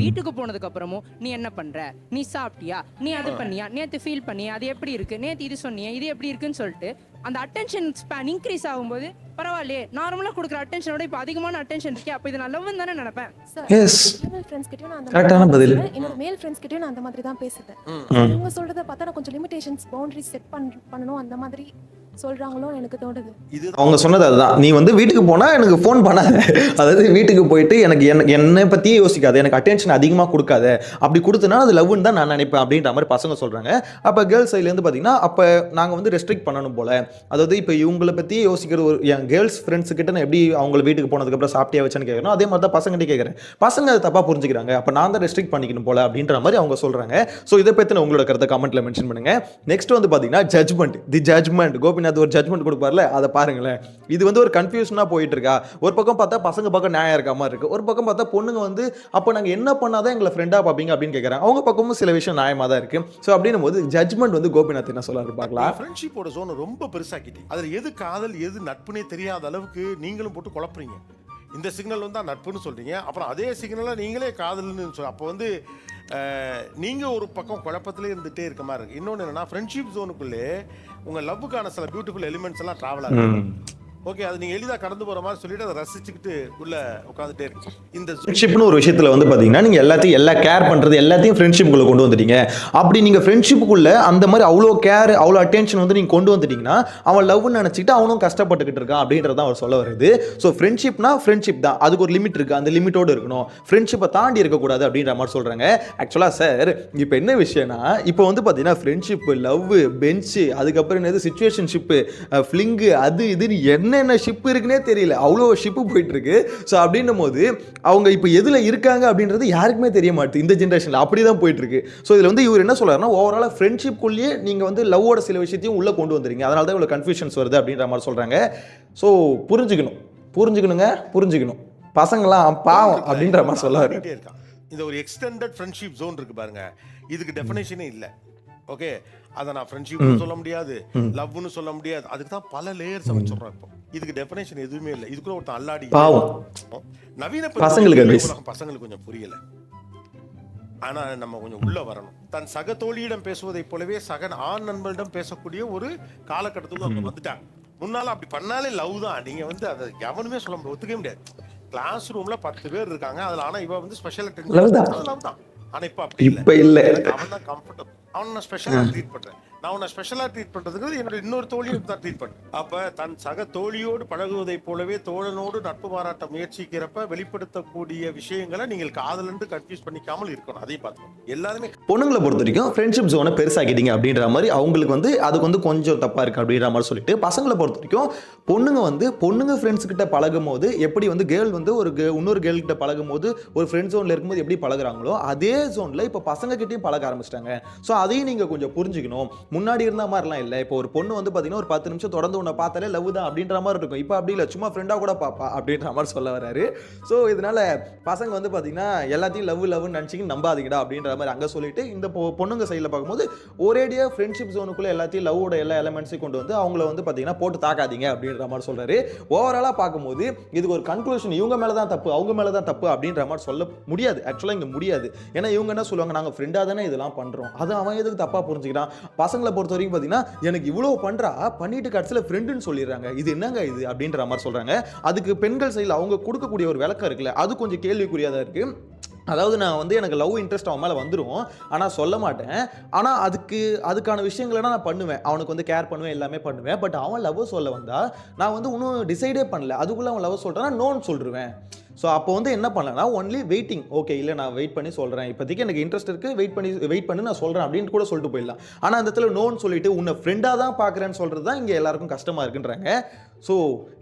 வீட்டுக்கு போனதுக்கு அப்புறமும் நீ என்ன பண்ற, நீ சாப்பிட்டியா, நீ அது பண்ணியா, நேற்று ஃபீல் பண்ணியா, அது எப்படி இருக்கு, நேற்று இது சொன்னியா, இது எப்படி இருக்குன்னு சொல்லிட்டு அந்த அட்டென்ஷன் ஸ்பேன் இன்க்ரீஸ் ஆகும்போது பரவாயில்லையே, நார்மலா கொடுக்குற அட்டென்ஷனோட இப்போ அதிகமான அட்டென்ஷன் இருக்கே, அப்போ இது நான் லவ் தானே நினைப்பேன். எஸ், ஃபீமேல் ஃப்ரெண்ட்ஸ் கிட்டயும் நான் அந்த கரெக்டான பதில். என்னோட மேல் ஃப்ரெண்ட்ஸ் கிட்டயும் நான் அந்த மாதிரி தான் பேசுவேன். இவங்க சொல்றத பார்த்தா நான் கொஞ்சம் லிமிடேஷன்ஸ் பவுண்டரிஸ் செட் பண்ணணும் அந்த மாதிரி சொல்றாங்களோ எனக்கு தோணுது. அவங்க சொன்னது அதுதான், நீ வந்து வீட்டுக்கு போனா எனக்கு ஃபோன் பண்ணாத, அதாவது வீட்டுக்கு போயிட்டு எனக்கு என்னை பத்தியே யோசிக்காத, எனக்கு அட்டென்ஷன் அதிகமாக கொடுக்காத, அப்படி கொடுத்தனா அது லவ்னு தான் நான் நினைப்பேன் அப்படின்ற மாதிரி பசங்க சொல்றாங்க. அப்போ கேர்ள்ஸ் சைட்லேருந்து பார்த்தீங்கன்னா அப்போ நாங்கள் வந்து ரெஸ்ட்ரிக்ட் பண்ணணும் போல, அதாவது இப்போ இவங்களை பற்றியே யோசிக்கிறது ஒரு என் கேர்ள்ஸ் ஃப்ரெண்ட்ஸ் கிட்ட நான் எப்படி அவங்கள வீட்டுக்கு போனதுக்கப்புறம் சாப்பிட்டியா வச்சேன்னு கேட்கணும், அதே மாதிரி தான் பசங்கிட்டே கேட்குறேன். பசங்க அதை தப்பாக புரிஞ்சுக்கிறாங்க, அப்போ நான் தான் ரெஸ்ட்ரிக்ட் பண்ணிக்கணும் போல அப்படின்ற மாதிரி அவங்க சொல்றாங்க. ஸோ இதை பற்றி உங்களோட கருத்தை கமெண்ட்ல மென்ஷன் பண்ணுங்க. நெக்ஸ்ட் வந்து பார்த்தீங்கன்னா ஜட்ஜ்மெண்ட், தி ஜட்ஜ்மெண்ட். கோபிநாத் ஒரு ஜட்ஜ்மெண்ட் கொடுப்பார்ல, அதை பாருங்களேன். இது வந்து ஒரு கன்ஃபியூஷனா போயிட்டு இருக்கா. ஒரு பக்கம் பார்த்தா பசங்க பக்கம் நியாயம் இருக்க மாதிரி இருக்கு, ஒரு பக்கம் பார்த்தா பொண்ணுங்க வந்து அப்போ நாங்க என்ன பண்ணாதான் எங்களை ஃப்ரெண்டா பார்ப்பீங்க அப்படின்னு கேட்கறாங்க. அவங்க பக்கமும் சில விஷயம் நியாயமா தான் இருக்கு. ஸோ அப்படின்னும் போது ஜட்ஜ்மெண்ட் வந்து கோபிநாத் என்ன சொல்றாரு பார்க்கலாம். ஃப்ரெண்ட்ஷிப்போட ஜோன் ரொம்ப பெருசாக்கிட்டீங்க. அதுல எது காதல் எது நட்புனே தெரியாத அளவுக்கு நீங்களும் போட்டு குழப்பறீங்க. இந்த சிக்னல் வந்து நட்புன்னு சொல்றீங்க, அப்புறம் அதே சிக்னலை நீங்களே காதல்னு சொல்ல, அப்போ வந்து நீங்க ஒரு பக்கம் குழப்பத்திலே இருந்துட்டே இருக்க மாதிரி இருக்கு. இன்னொன்று என்னன்னா, ஃப்ரெண்ட்ஷிப் ஜோனுக்குள்ளே உங்க லவ்வுக்கான சில பியூட்டிஃபுல் எலிமெண்ட்ஸ் எல்லாம் டிராவல் ஆகும். ஓகே, அது நீங்க எளிதா கடந்து போற மாதிரி சொல்லிட்டு அதை ரசிச்சுக்கிட்டு உள்ள உட்காந்துட்டே இருக்கு. இந்த ஃப்ரெண்ட்ஷிப்னு ஒரு விஷயத்துல வந்து பாத்தீங்கன்னா நீங்க எல்லா கேர் பண்றது எல்லாத்தையும் ஃப்ரெண்ட்ஷிப்புக்குள்ள கொண்டு வந்துட்டீங்க. அப்படி நீங்க ஃப்ரெண்ட்ஷிப்புக்குள்ள அந்த மாதிரி அவ்வளோ கேர் அவ்வளோ அட்டென்ஷன் வந்து நீங்க கொண்டு வந்துட்டீங்கன்னா அவன் லவ்னு நினைச்சிட்டு அவனும் கஷ்டப்பட்டுக்கிட்டு இருக்கான் அப்படின்றதான் அவர் சொல்ல வருது. ஸோ ஃப்ரெண்ட்ஷிப்னா ஃப்ரெண்ட்ஷிப் தான், அதுக்கு ஒரு லிமிட் இருக்கு, அந்த லிமிட்டோடு இருக்கணும், ஃப்ரெண்ட்ஷிப்பை தாண்டி இருக்கக்கூடாது அப்படின்ற மாதிரி சொல்றாங்க. ஆக்சுவலா சார் இப்போ என்ன விஷயம்னா இப்போ வந்து பாத்தீங்கன்னா ஃப்ரெண்ட்ஷிப், லவ், பெஞ்சு, அதுக்கப்புறம் என்னது சிச்சுவேஷன்ஷிப்பு, ஃபிளிங்கு, அது இதுன்னு என்னென்ன ஷிப் இருக்குன்னே தெரியல, அவ்வளோ ஷிப்பு போயிட்டு இருக்கு. ஸோ அப்படின்னும் போது அவங்க இப்போ எதுல இருக்காங்க அப்படின்றது யாருக்குமே தெரிய மாட்டேது இந்த ஜென்ரேஷன்ல, அப்படிதான் போயிட்டு இருக்கு. ஸோ இதுல வந்து இவர் என்ன சொல்றாருன்னா ஓவராலா ஃப்ரெண்ட்ஷிப்குள்ளேயே நீங்க வந்து லவ்வோட சில விஷயத்தையும் உள்ள கொண்டு வந்துறீங்க, அதனால தான் இவ்வளவு கன்ஃபியூஷன்ஸ் வருது அப்படின்ற மாதிரி சொல்றாங்க. ஸோ புரிஞ்சுக்கணும் பசங்களாம் பாவம் அப்படின்ற மாதிரி சொல்லுவாரு. இந்த ஒரு எக்ஸ்டெண்டட் ஃப்ரெண்ட்ஷிப் ஜோன் இருக்கு பாருங்க, இதுக்கு டெஃபினேஷனே இல்லை. ஓகே, அதை நான் ஃப்ரெண்ட்ஷிப்னு சொல்ல முடியாது, லவ்னு சொல்ல முடியாது, அதுக்கு தான் பல லேயர்ஸ் அவன் சொல்றான். இப்போ இதுக்கு டெஃபினேஷன் எதுவுமே இல்லை. இதுக்குள்ள ஒருத்தன் அல்லாடி நவீன பசங்களுக்கு கொஞ்சம் புரியல. ஆனா நம்ம கொஞ்சம் உள்ள வரணும். தன் சக தோழியிடம் பேசுவதை போலவே சக ஆண் நண்பனிடம் பேசக்கூடிய ஒரு காலகட்டத்துக்கு அவங்க வந்துட்டாங்க. முன்னால அப்படி பண்ணாலே லவ் தான். நீங்க வந்து அதை எவனுமே சொல்ல முடியாது, ஒத்துக்கவே முடியாது. கிளாஸ் ரூம்ல 10 பேர் இருக்காங்க, அதுல ஆனா இவ வந்து ஸ்பெஷல் அட்டென்ஷன் லவ் தான். ஆனா இப்ப இல்ல, அவன் தான் கம்ஃபர்டபிள், அவன் நான் ஸ்பெஷலா ட்ரீட் பண்றேன், நான் உன்னை ஸ்பெஷலா ட்ரீட் பண்றதுக்கு என்னோட இன்னொரு தோழியும் தான் ட்ரீட் பண்றேன். அப்ப தன் சக தோழியோடு பழகுவதை போலவே தோழனோடு நட்பு பாராட்ட முயற்சிக்கிறப்ப வெளிப்படுத்தக்கூடிய விஷயங்களை நீங்கள் காதல் என்று கன்ஃபியூஸ் பண்ணிக்காமல் இருக்கணும். அதையும் பார்த்துக்கணும். எல்லாருமே பொண்ணுங்களை பொறுத்த வரைக்கும் ஃப்ரெண்ட்ஷிப் ஜோனை பெருசாக்கிட்டீங்க அப்படின்ற மாதிரி அவங்களுக்கு வந்து அதுக்கு வந்து கொஞ்சம் தப்பா இருக்கு அப்படின்ற மாதிரி சொல்லிட்டு, பசங்களை பொறுத்த வரைக்கும் பொண்ணுங்க ஃப்ரெண்ட்ஸ் கிட்ட பழகும் போது எப்படி வந்து கேர்ள் வந்து இன்னொரு கேர்ள் கிட்ட பழகும் போது ஒரு ஃப்ரெண்ட் ஜோன்ல இருக்கும்போது எப்படி பழகுறாங்களோ அதே ஜோன்ல இப்போ பசங்க கிட்டையும் பழக ஆரம்பிச்சிட்டாங்க. ஸோ அதையும் நீங்க கொஞ்சம் புரிஞ்சுக்கணும். முன்னாடி இருந்த மாதிரிலாம் இல்லை. இப்போ ஒரு பொண்ணு வந்து பார்த்தீங்கன்னா ஒரு 10 நிமிஷம் தொடர்ந்து உன்னை பார்த்தாலே லவ் தான் அப்படின்ற மாதிரி இருக்கும். இப்போ அப்படி இல்லை, சும்மா ஃப்ரெண்டாக கூட பார்ப்பா அப்படின்ற மாதிரி சொல்ல வராரு. ஸோ இதனால பசங்க வந்து பார்த்தீங்கன்னா எல்லாத்தையும் லவ்னு நினச்சிங்க நம்பாதீங்கடா அப்படின்ற மாதிரி அங்கே சொல்லிட்டு, இந்த பொண்ணுங்க சைடில் பார்க்கும்போது ஒரேடியாக ஃப்ரெண்ட்ஷிப் ஜோனுக்குள்ளே எல்லாத்தையும் லவ்வோட எல்லா எலமெண்ட்ஸையும் கொண்டு வந்து அவங்கள வந்து பார்த்தீங்கன்னா போட்டு தாக்காதீங்க அப்படின்ற மாதிரி சொல்றாரு. ஓவராலாக பார்க்கும்போது இதுக்கு ஒரு கன்க்ளூஷன் இவங்க மேலே தான் தப்பு அவங்க மேலே தான் தப்பு அப்படின்ற மாதிரி சொல்ல முடியாது. ஆக்சுவலாக இங்கே முடியாது. ஏன்னா இவங்க என்ன சொல்லுவாங்க, நாங்கள் ஃப்ரெண்டாக தானே இதெல்லாம் பண்ணுறோம், அது அவன் எதுக்கு தப்பாக புரிஞ்சுக்கிறான். பசங்களை பொறுத்த வரைக்கும் பார்த்தீங்கன்னா எனக்கு இவ்வளோ பண்ணுறா பண்ணிட்டு கடைசியில் ஃப்ரெண்டுன்னு சொல்லிடுறாங்க, இது என்னங்க இது அப்படின்ற மாதிரி சொல்கிறாங்க. அதுக்கு பெண்கள் சைடில் அவங்க கொடுக்கக்கூடிய ஒரு விளக்கம் இருக்குல்ல, அது கொஞ்சம் கேள்விக்குறியாக தான் இருக்குது. அதாவது நான் வந்து எனக்கு லவ் இன்ட்ரெஸ்ட் அவன் மேலே வந்துடும், ஆனால் சொல்ல மாட்டேன். ஆனால் அதுக்கான விஷயங்களை நான் பண்ணுவேன், அவனுக்கு வந்து கேர் பண்ணுவேன், எல்லாமே பண்ணுவேன். பட் அவன் லவ் சொல்ல வந்தால் நான் வந்து இன்னும் டிசைடே பண்ணல, அதுக்குள்ளே அவன் லவ் சொல்கிறான், நோன்னு சொல்லிடுவேன். ஸோ அப்போ வந்து என்ன பண்ணலன்னா ஒன்லி வெயிட்டிங். ஓகே, இல்லை நான் வெயிட் பண்ணி சொல்கிறேன், இப்போதைக்கு எனக்கு இன்ட்ரெஸ்ட் இருக்குது, வெயிட் பண்ணி நான் சொல்கிறேன் அப்படின்னு கூட சொல்லிட்டு போயிடலாம். ஆனால் அந்த இடத்துல நோன்னு சொல்லிட்டு உன்னை ஃப்ரெண்டாக தான் பார்க்குறேன்னு சொல்கிறது தான் இங்கே எல்லாருக்கும் கஷ்டமாக இருக்குன்றாங்க. ஸோ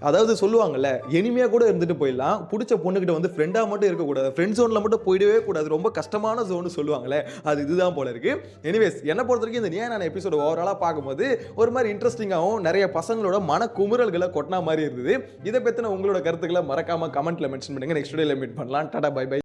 அதாவது சொல்லுவாங்கல்ல, எனிமையாக கூட இருந்துட்டு போயிடலாம், பிடிச்ச பொண்ணுக்கிட்ட வந்து ஃப்ரெண்டாக மட்டும் இருக்கக்கூடாது, ஃப்ரெண்ட் ஜோனில் மட்டும் போயிடவே கூடாது, ரொம்ப கஷ்டமான ஜோன்னு சொல்லுவாங்களே, அது இதுதான் போல இருக்குது. எனிவேஸ் என்னை பொறுத்த வரைக்கும் இந்த நான் எபிசோடு ஓவராலாக பார்க்கும்போது ஒரு மாதிரி இன்ட்ரெஸ்டிங்காகவும் நிறைய பசங்களோட மன குமுறல்களை கொட்டினா மாதிரி இருந்தது. இதை பற்றின உங்களோட கருத்துக்களை மறக்காமல் கமெண்ட்டில் மென்ஷன் பண்ணுங்கள். நெக்ஸ்ட் டேல மீட் பண்ணலாம். Tata, bye by.